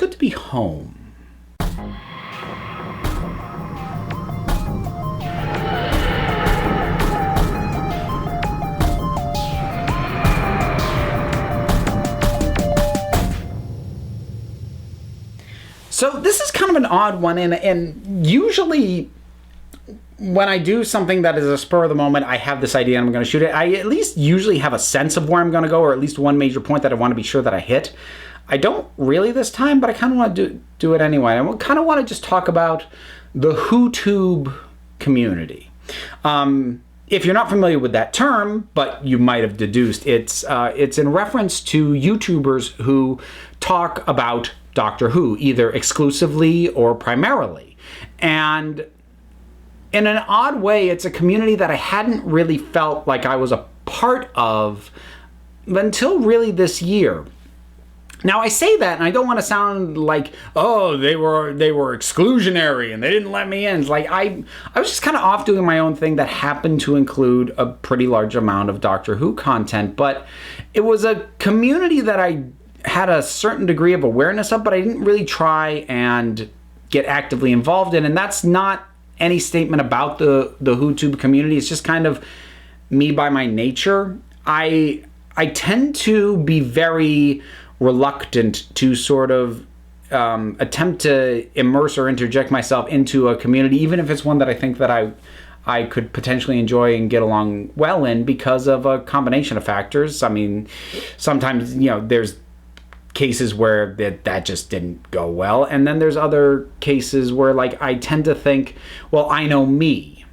good to be home. So this is kind of an odd one, and usually when I do something that is a spur of the moment, I have this idea and I'm going to shoot it. I at least usually have a sense of where I'm going to go, or at least one major point that I want to be sure that I hit. I don't really this time, but I kind of want to do it anyway. I kind of want to just talk about the WhoTube community. If you're not familiar with that term, but you might have deduced, it's in reference to YouTubers who talk about Doctor Who, either exclusively or primarily. And in an odd way, it's a community that I hadn't really felt like I was a part of until really this year. Now I say that, and I don't want to sound like, oh, they were exclusionary and they didn't let me in. It's like I was just kind of off doing my own thing that happened to include a pretty large amount of Doctor Who content, but it was a community that I had a certain degree of awareness of, but I didn't really try and get actively involved in. And that's not any statement about the WhoTube community. It's just kind of me by my nature. I tend to be very reluctant to sort of attempt to immerse or interject myself into a community, even if it's one that I think that I could potentially enjoy and get along well in, because of a combination of factors. I mean, sometimes, there's cases where that just didn't go well, and then there's other cases where, like, I tend to think, well, I know me.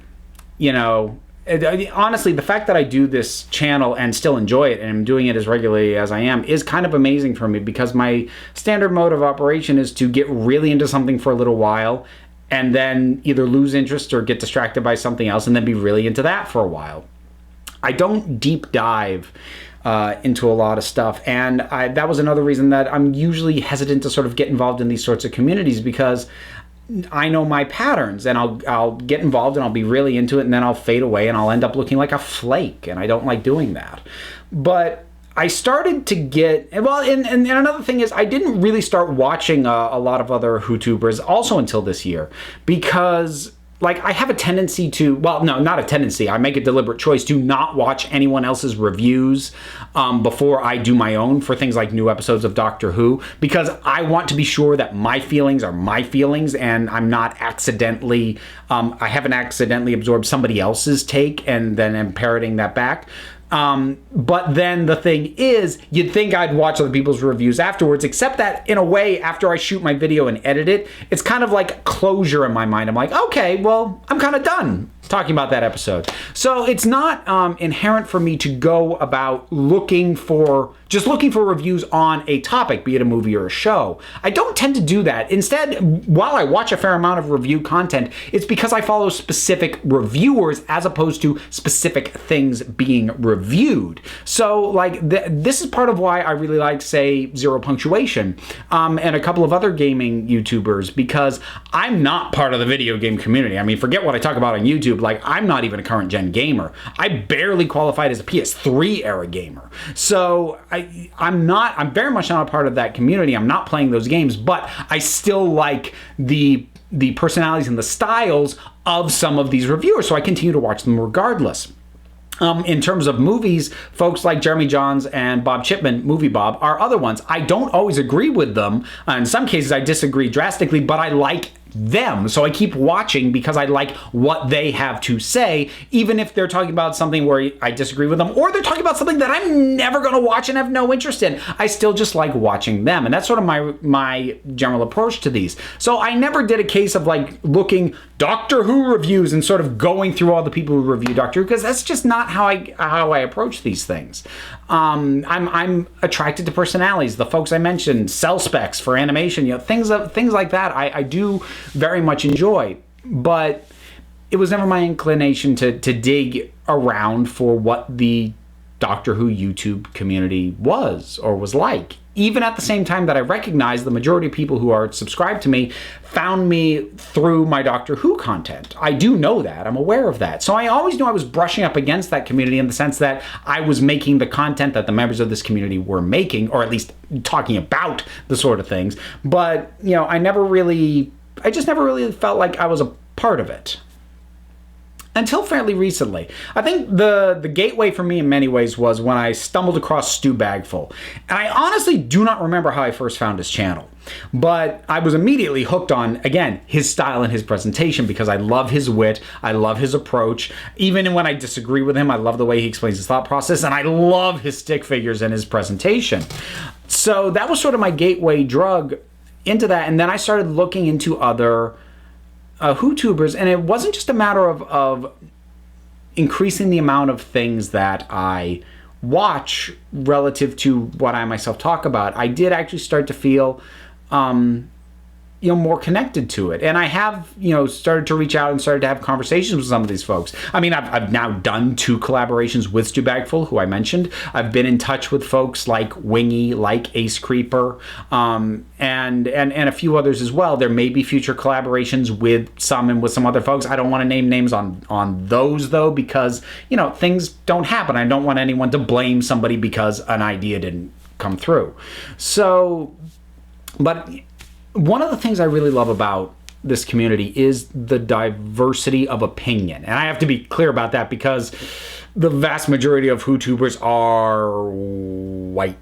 Honestly, the fact that I do this channel and still enjoy it, and I'm doing it as regularly as I am, is kind of amazing for me, because my standard mode of operation is to get really into something for a little while and then either lose interest or get distracted by something else and then be really into that for a while. I don't deep dive into a lot of stuff, and that was another reason that I'm usually hesitant to sort of get involved in these sorts of communities, because I know my patterns, and I'll get involved and I'll be really into it, and then I'll fade away and I'll end up looking like a flake, and I don't like doing that. But I started to get, well, and another thing is, I didn't really start watching a lot of other WhoTubers also until this year, because like, I have a tendency to, well, no, not a tendency. I make a deliberate choice to not watch anyone else's reviews before I do my own for things like new episodes of Doctor Who, because I want to be sure that my feelings are my feelings, and I'm not accidentally, I haven't accidentally absorbed somebody else's take and then am parroting that back. But then the thing is, you'd think I'd watch other people's reviews afterwards, except that in a way, after I shoot my video and edit it, it's kind of like closure in my mind. I'm like, okay, well, I'm kind of done talking about that episode. So it's not inherent for me to go about looking for reviews on a topic, be it a movie or a show. I don't tend to do that. Instead, while I watch a fair amount of review content, it's because I follow specific reviewers as opposed to specific things being reviewed. So, like, this is part of why I really like, say, Zero Punctuation and a couple of other gaming YouTubers, because I'm not part of the video game community. I mean, forget what I talk about on YouTube. Like, I'm not even a current gen gamer. I barely qualified as a PS3 era gamer. So I'm very much not a part of that community. I'm not playing those games, but I still like the personalities and the styles of some of these reviewers, so I continue to watch them regardless. In terms of movies, folks like Jeremy Johns and Bob Chipman, Movie Bob, are other ones. I don't always agree with them. In some cases, I disagree drastically, but I like them. So I keep watching because I like what they have to say, even if they're talking about something where I disagree with them, or they're talking about something that I'm never going to watch and have no interest in. I still just like watching them. And that's sort of my general approach to these. So I never did a case of like looking Doctor Who reviews and sort of going through all the people who review Doctor Who, because that's just not how I approach these things. I'm attracted to personalities. The folks I mentioned, cell specs for animation, things like that. I do very much enjoy, but it was never my inclination to dig around for what the Doctor Who YouTube community was or was like. Even at the same time that I recognize the majority of people who are subscribed to me found me through my Doctor Who content. I do know that. I'm aware of that. So I always knew I was brushing up against that community in the sense that I was making the content that the members of this community were making, or at least talking about the sort of things. But, you know, I just never really felt like I was a part of it. Until fairly recently. I think the gateway for me in many ways was when I stumbled across Stu Bagful. And I honestly do not remember how I first found his channel. But I was immediately hooked on, again, his style and his presentation because I love his wit, I love his approach. Even when I disagree with him, I love the way he explains his thought process, and I love his stick figures and his presentation. So that was sort of my gateway drug into that. And then I started looking into other WhoTubers, and it wasn't just a matter of increasing the amount of things that I watch relative to what I myself talk about. I did actually start to feel more connected to it. And I have, started to reach out and started to have conversations with some of these folks. I mean, I've now done 2 collaborations with Stu Bagful, who I mentioned. I've been in touch with folks like Wingy, like Ace Creeper, and a few others as well. There may be future collaborations with some and with some other folks. I don't want to name names on those, though, because, things don't happen. I don't want anyone to blame somebody because an idea didn't come through. So, but one of the things I really love about this community is the diversity of opinion. And I have to be clear about that because the vast majority of WhoTubers are white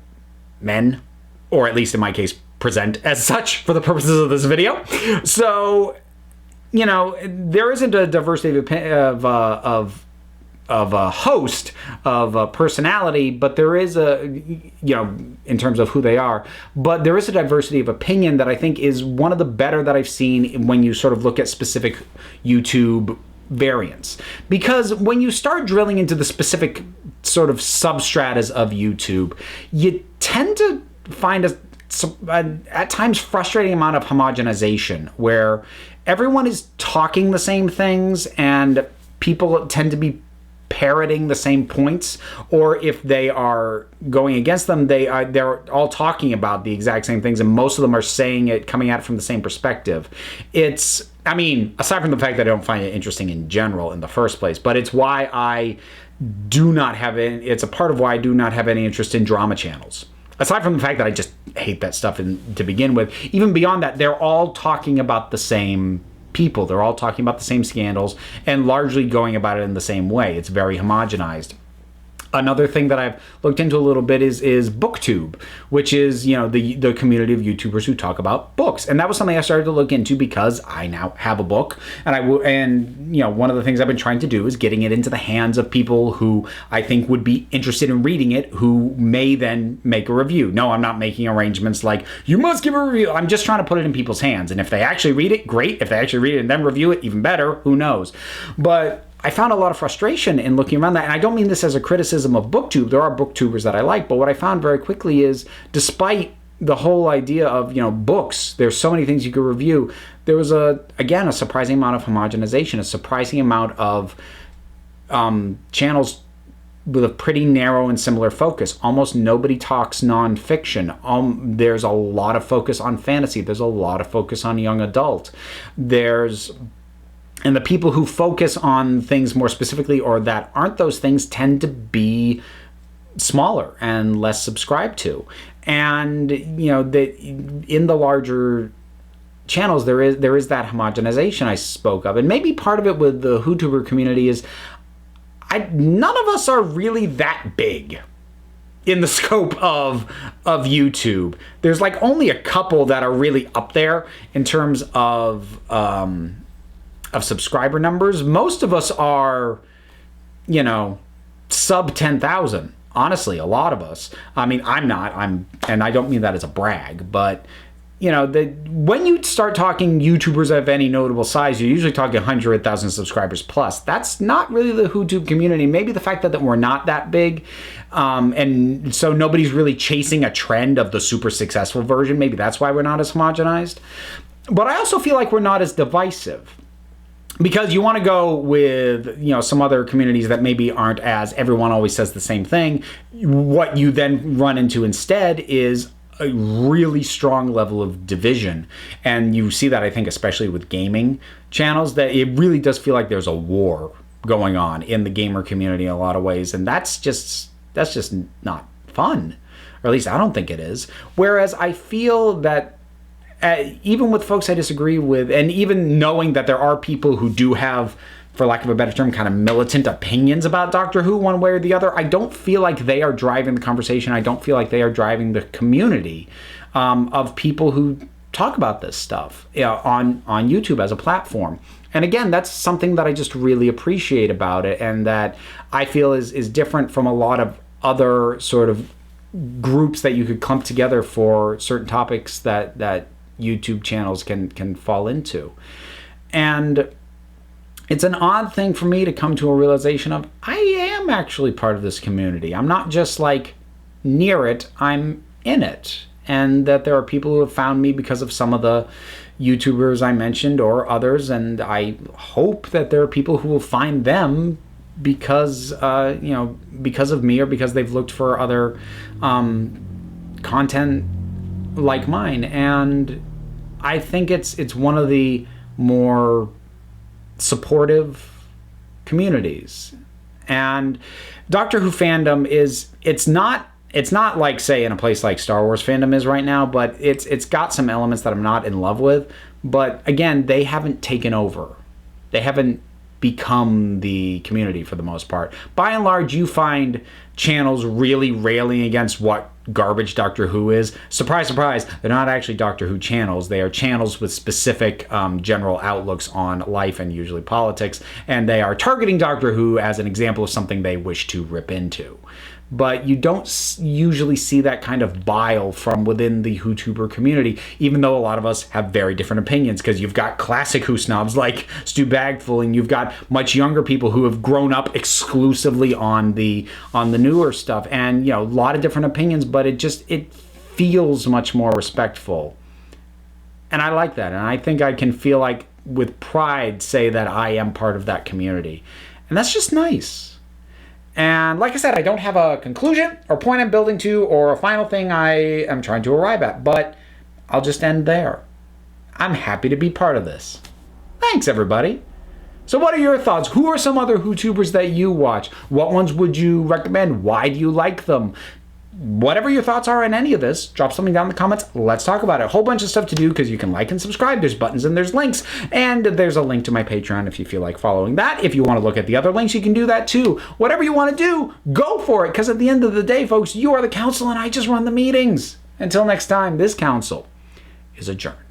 men, or at least in my case, present as such for the purposes of this video. So, there isn't a diversity of a host, of a personality, but there is in terms of who they are, but there is a diversity of opinion that I think is one of the better that I've seen when you sort of look at specific YouTube variants. Because when you start drilling into the specific sort of substratas of YouTube, you tend to find at times frustrating amount of homogenization where everyone is talking the same things and people tend to be parroting the same points, or if they are going against them, they're all talking about the exact same things, and most of them are saying it, coming at it from the same perspective. Aside from the fact that I don't find it interesting in general in the first place, but it's why I do not have it. It's a part of why I do not have any interest in drama channels. Aside from the fact that I just hate that stuff to begin with, even beyond that, they're all talking about the same people. They're all talking about the same scandals and largely going about it in the same way. It's very homogenized. Another thing that I've looked into a little bit is BookTube, which is, the community of YouTubers who talk about books. And that was something I started to look into because I now have a book, and one of the things I've been trying to do is getting it into the hands of people who I think would be interested in reading it, who may then make a review. No, I'm not making arrangements like, you must give a review. I'm just trying to put it in people's hands. And if they actually read it, great. If they actually read it and then review it, even better. Who knows? But I found a lot of frustration in looking around that. And I don't mean this as a criticism of BookTube. There are BookTubers that I like. But what I found very quickly is, despite the whole idea of, books, there's so many things you could review, there was, a surprising amount of homogenization, a surprising amount of channels with a pretty narrow and similar focus. Almost nobody talks nonfiction. There's a lot of focus on fantasy. There's a lot of focus on young adult. And the people who focus on things more specifically or that aren't those things tend to be smaller and less subscribed to. And, in the larger channels, there is that homogenization I spoke of. And maybe part of it with the WhoTuber community is none of us are really that big in the scope of YouTube. There's like only a couple that are really up there in terms of subscriber numbers. Most of us are, sub 10,000. Honestly, a lot of us. I'm not. And I don't mean that as a brag, but when you start talking YouTubers of any notable size, you're usually talking 100,000 subscribers plus. That's not really the WhoTube community. Maybe the fact that we're not that big, and so nobody's really chasing a trend of the super successful version. Maybe that's why we're not as homogenized. But I also feel like we're not as divisive. because you want to go with, some other communities that maybe aren't as everyone always says the same thing. What you then run into instead is a really strong level of division. And you see that, I think, especially with gaming channels, that it really does feel like there's a war going on in the gamer community in a lot of ways. And that's just not fun. Or at least I don't think it is. Whereas I feel that even with folks I disagree with, and even knowing that there are people who do have, for lack of a better term, kind of militant opinions about Doctor Who one way or the other, I don't feel like they are driving the conversation. I don't feel like they are driving the community of people who talk about this stuff on YouTube as a platform. And again, that's something that I just really appreciate about it, and that I feel is different from a lot of other sort of groups that you could clump together for certain topics that YouTube channels can fall into. And it's an odd thing for me to come to a realization of, I am actually part of this community. I'm not just like near it, I'm in it. And that there are people who have found me because of some of the YouTubers I mentioned or others, and I hope that there are people who will find them because because of me, or because they've looked for other content like mine. And I think it's one of the more supportive communities. And Doctor Who fandom it's not like, say, in a place like Star Wars fandom is right now, but it's got some elements that I'm not in love with. But again, they haven't taken over. They haven't become the community for the most part. By and large, you find channels really railing against what garbage Doctor Who is. Surprise, surprise, they're not actually Doctor Who channels. They are channels with specific general outlooks on life and usually politics, and they are targeting Doctor Who as an example of something they wish to rip into. But you don't usually see that kind of bile from within the WhoTuber community, even though a lot of us have very different opinions, because you've got classic Who snobs like Stu Bagful, and you've got much younger people who have grown up exclusively on the newer stuff, and a lot of different opinions, but it feels much more respectful. And I like that, and I think I can feel like with pride say that I am part of that community. And that's just nice. And like I said, I don't have a conclusion or point I'm building to or a final thing I am trying to arrive at, but I'll just end there. I'm happy to be part of this. Thanks, everybody. So what are your thoughts? Who are some other WhoTubers that you watch? What ones would you recommend? Why do you like them? Whatever your thoughts are on any of this, drop something down in the comments. Let's talk about it. A whole bunch of stuff to do, because you can like and subscribe. There's buttons and there's links. And there's a link to my Patreon if you feel like following that. If you want to look at the other links, you can do that too. Whatever you want to do, go for it. Because at the end of the day, folks, you are the council and I just run the meetings. Until next time, this council is adjourned.